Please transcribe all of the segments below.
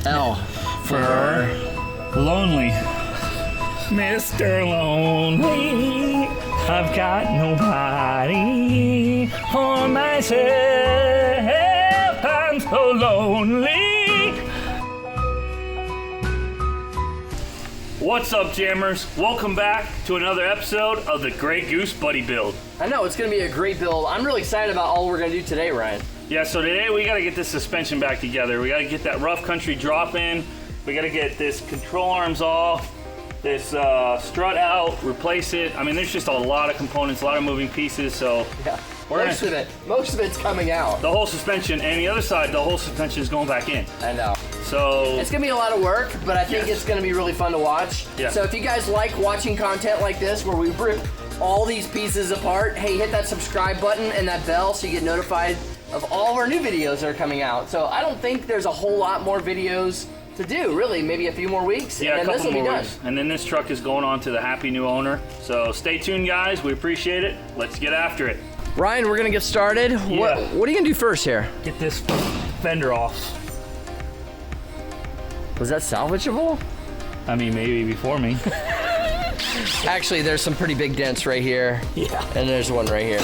L for lonely. Mr. Lonely, I've got nobody for myself. I'm so lonely. What's up, jammers? Welcome back to another episode of the Grey Goose Buddy Build. I know, it's going to be a great build. I'm really excited about all we're going to do today, Ryan. Yeah, so today we got to get this suspension back together. We got to get that rough country drop in. We got to get this control arms off, this strut out, replace it. I mean, there's just a lot of components, a lot of moving pieces, so... Yeah, most of it's coming out. The whole suspension, and the other side, the whole suspension is going back in. I know. So... It's going to be a lot of work, but I think it's going to be really fun to watch. Yeah. So if you guys like watching content like this, where we rip all these pieces apart, hey, hit that subscribe button and that bell so you get notified of all of our new videos that are coming out. So I don't think there's a whole lot more videos to do, really. Maybe a few more weeks, yeah, and then this will be done. Weeks. And then this truck is going on to the happy new owner. So stay tuned, guys. We appreciate it. Let's get after it. Ryan, we're gonna get started. Yeah. What are you gonna do first here? Get this fender off. Was that salvageable? I mean, maybe before me. Actually, there's some pretty big dents right here. Yeah. And there's one right here.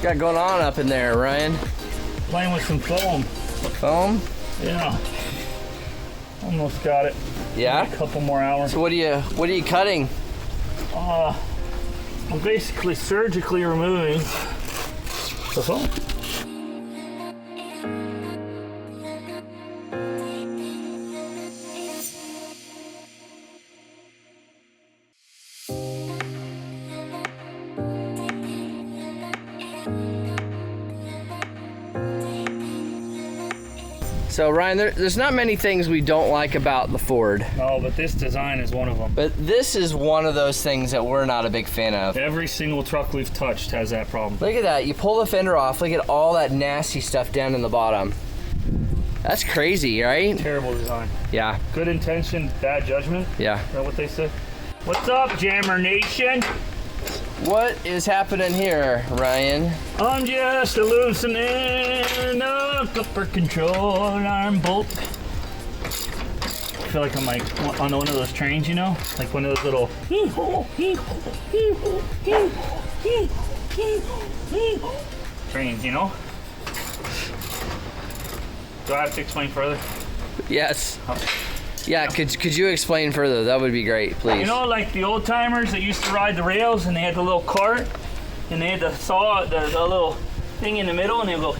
Got going on up in there, Ryan? Playing with some foam. Foam? Yeah. Almost got it. Yeah? A couple more hours. So what are you cutting? I'm basically surgically removing the foam. So Ryan, there's not many things we don't like about the Ford. No, but this design is one of them. But this is one of those things that we're not a big fan of. Every single truck we've touched has that problem. Look at that. You pull the fender off. Look at all that nasty stuff down in the bottom. That's crazy, right? Terrible design. Yeah. Good intention, bad judgment. Yeah. Is that what they say? What's up, Jammer Nation? What is happening here, Ryan? I'm just loosening up upper control arm bolt. I feel like I'm like on one of those trains, you know? Like one of those little trains, you know? Do I have to explain further? Yes. Oh. Yeah, could you explain further? That would be great, please. You know, like the old timers that used to ride the rails and they had the little cart and they had the saw, the little thing in the middle, and they would go.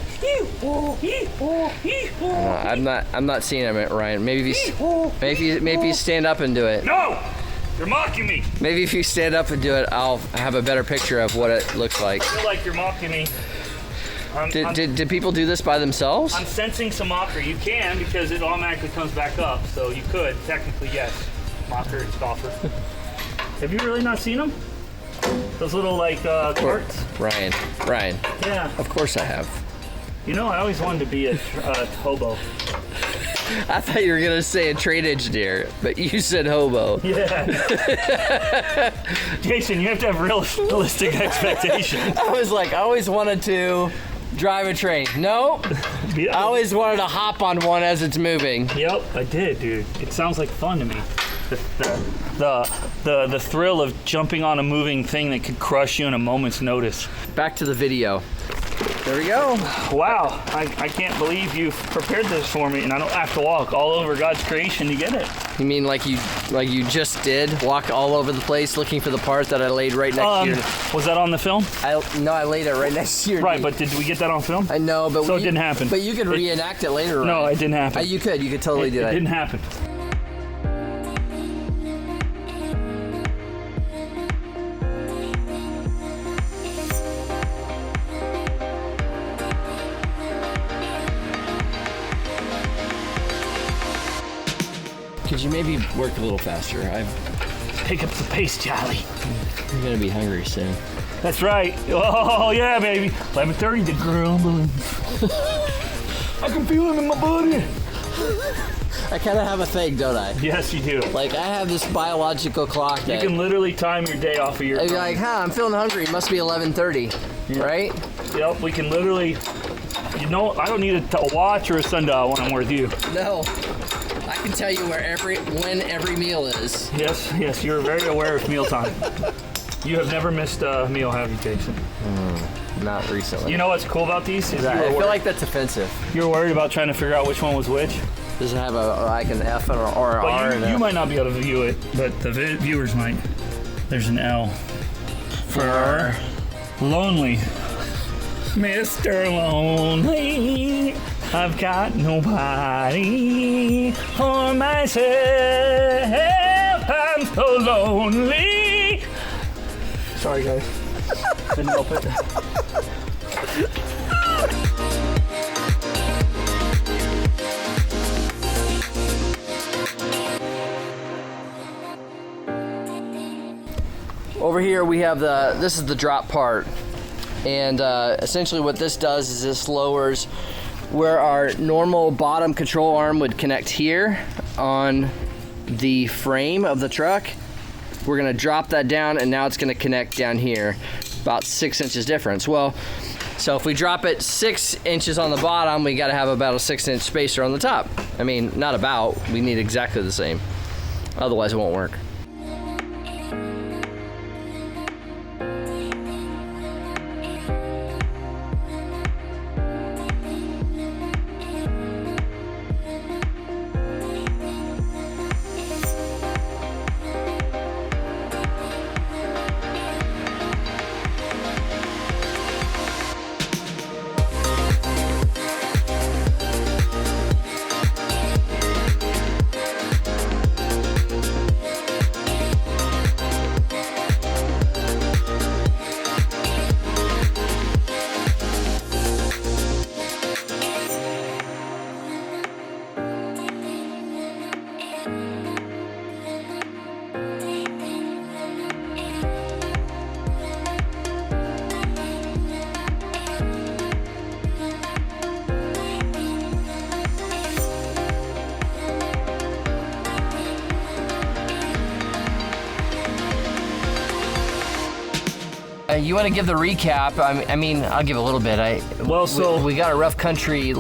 I'm not seeing him, Ryan. Maybe if you stand up and do it. No, you're mocking me. Maybe if you stand up and do it, I'll have a better picture of what it looks like. I feel like you're mocking me. Did people do this by themselves? I'm sensing some mockery. You can, because it automatically comes back up. So you could, technically, yes. Mocker and scoffer. Have you really not seen them? Those little, like, carts? Ryan. Yeah. Of course I have. You know, I always wanted to be a hobo. I thought you were going to say a trade engineer, but you said hobo. Yeah. Jason, you have to have realistic expectations. I was like, I always wanted to drive a train. No, I always wanted to hop on one as it's moving. Yep, I did, dude. It sounds like fun to me. The thrill of jumping on a moving thing that could crush you in a moment's notice. Back to the video. There we go. Wow, I can't believe you've prepared this for me, and I don't have to walk all over God's creation to get it. You mean like you just did? Walk all over the place looking for the part that I laid right next to you? Was that on the film? No, I laid it right next to your Right, knee. but did we get that on film? I know, but so it didn't happen. But you could reenact it later. No, right? it didn't happen. You could totally do that. It didn't happen. Could you maybe work a little faster? pick up the pace, Charlie. You're gonna be hungry soon. That's right. Oh yeah, baby. 11:30, the grumbling. I can feel him in my body. I kind of have a thing, don't I? Yes, you do. Like, I have this biological clock You that... can literally time your day off of your You're phone. like, I'm feeling hungry. It must be 11:30, right? Yep, we can literally, you know, I don't need a watch or a sundial when I'm with you. No. I can tell you when every meal is. Yes, you're very aware of mealtime. You have never missed a meal, have you, Jason? Not recently. You know what's cool about these? Is I feel like that's offensive. you're worried about trying to figure out which one was which. Does it have like an F or an R? But you might not be able to view it, but the viewers might. There's an L for lonely. Mr. Lonely, I've got nobody for myself. I'm so lonely. Sorry, guys. Couldn't help it. Over here we have this is the drop part. And essentially what this does is this lowers where our normal bottom control arm would connect here on the frame of the truck. We're gonna drop that down and now it's gonna connect down here, about 6 inches difference. Well, so if we drop it 6 inches on the bottom, we gotta have about a 6-inch spacer on the top. I mean, not about, we need exactly the same. Otherwise it won't work. You want to give the recap? I mean, I'll give a little bit. We got a rough country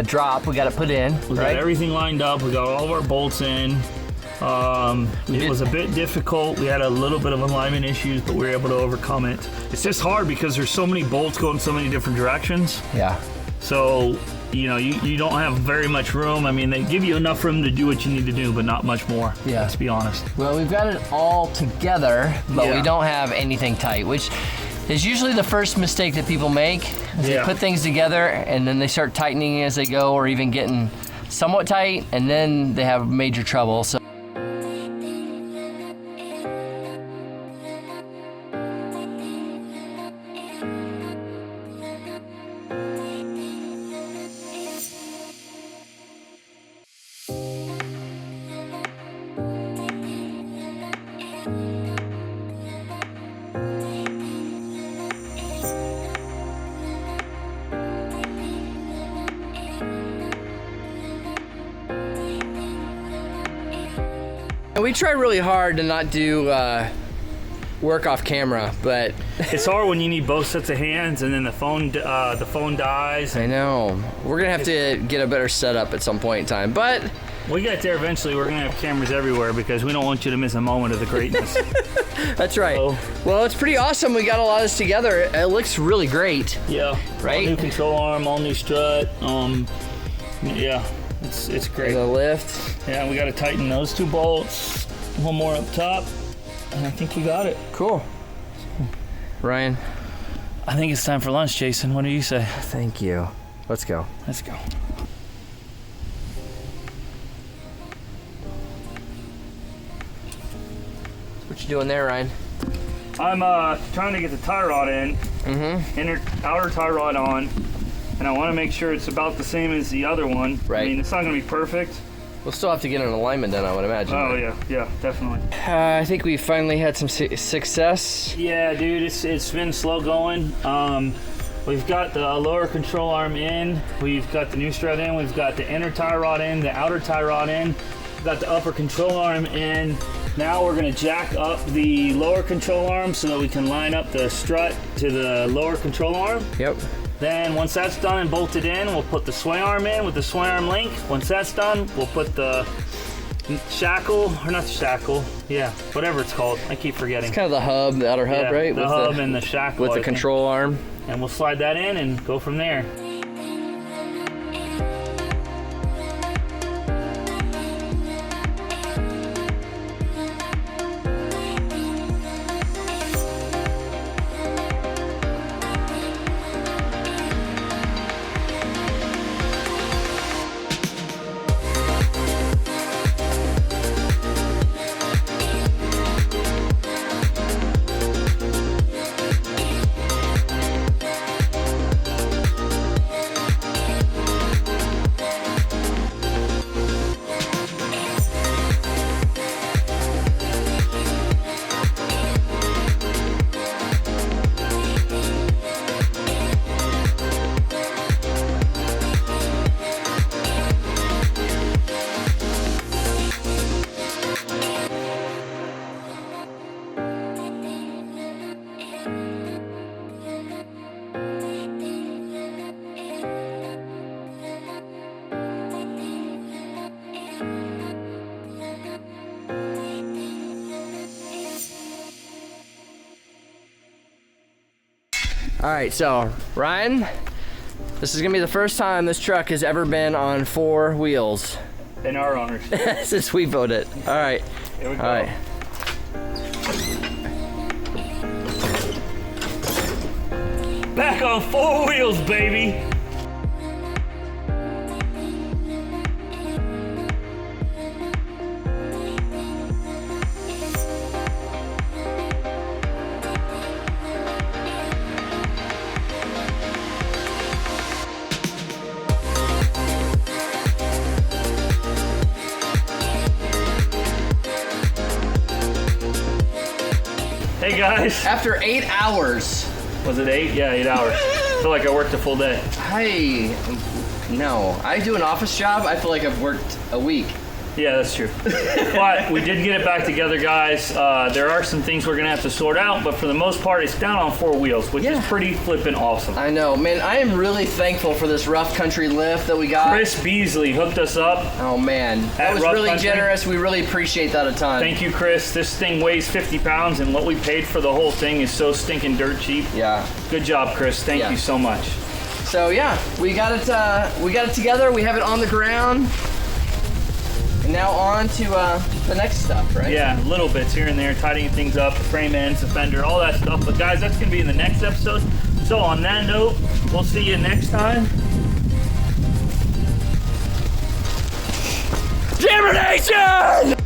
drop. We got to put in. We got everything lined up. We got all of our bolts in. It was a bit difficult. We had a little bit of alignment issues, but we were able to overcome it. It's just hard because there's so many bolts going so many different directions. Yeah. So, you know, you don't have very much room. I mean, they give you enough room to do what you need to do, but not much more. Yeah. Let's be honest. Well, we've got it all together, but Yeah. we don't have anything tight, which is usually the first mistake that people make. Is They put things together and then they start tightening as they go, or even getting somewhat tight, and then they have major trouble. So. We try really hard to not do work off camera, but it's hard when you need both sets of hands, and then the phone dies. I know. We're gonna have to get a better setup at some point in time, but we get there eventually. We're gonna have cameras everywhere because we don't want you to miss a moment of the greatness. That's right. So, well, it's pretty awesome. We got a lot of this together. It looks really great. Yeah. Right. All new control arm, all new strut. Yeah. It's great. The lift. Yeah, we got to tighten those two bolts. One more up top, and I think we got it. Cool. Ryan, I think it's time for lunch, Jason. What do you say? Thank you. Let's go. Let's go. What you doing there, Ryan? I'm trying to get the tie rod in. Outer tie rod on. And I want to make sure it's about the same as the other one. Right. I mean, it's not going to be perfect, We'll still have to get an alignment done, I would imagine. Oh yeah, definitely. I think we finally had some success. Yeah, dude, it's been slow going. We've got the lower control arm in, we've got the new strut in, we've got the inner tie rod in, the outer tie rod in, we've got the upper control arm in. Now we're gonna jack up the lower control arm so that we can line up the strut to the lower control arm. Yep. Then once that's done and bolted in, we'll put the sway arm in with the sway arm link. Once that's done, we'll put the shackle, or not the shackle, yeah, whatever it's called. I keep forgetting. It's kind of the hub, the outer hub, yeah, right? The hub and the shackle. With the control arm. And we'll slide that in and go from there. All right, so Ryan, this is gonna be the first time this truck has ever been on 4 wheels. And our owners. Since we voted. All right. Here we go. All right. Back on 4 wheels, baby. Hey guys. After 8 hours. Was it 8? Yeah, 8 hours. I feel like I worked a full day. No, I do an office job. I feel like I've worked a week. Yeah, that's true. But we did get it back together, guys. There are some things we're gonna have to sort out, but for the most part, it's down on 4 wheels, which is pretty flippin' awesome. I know, man. I am really thankful for this rough country lift that we got. Chris Beasley hooked us up. Oh man, that was really generous. We really appreciate that a ton. Thank you, Chris. This thing weighs 50 pounds, and what we paid for the whole thing is so stinking dirt cheap. Yeah. Good job, Chris. Thank you so much. So yeah, we got it together. We have it on the ground. And now on to the next stuff, right? Yeah, little bits here and there, tidying things up, the frame ends, the fender, all that stuff. But guys, that's gonna be in the next episode. So on that note, we'll see you next time. Jammer Nation!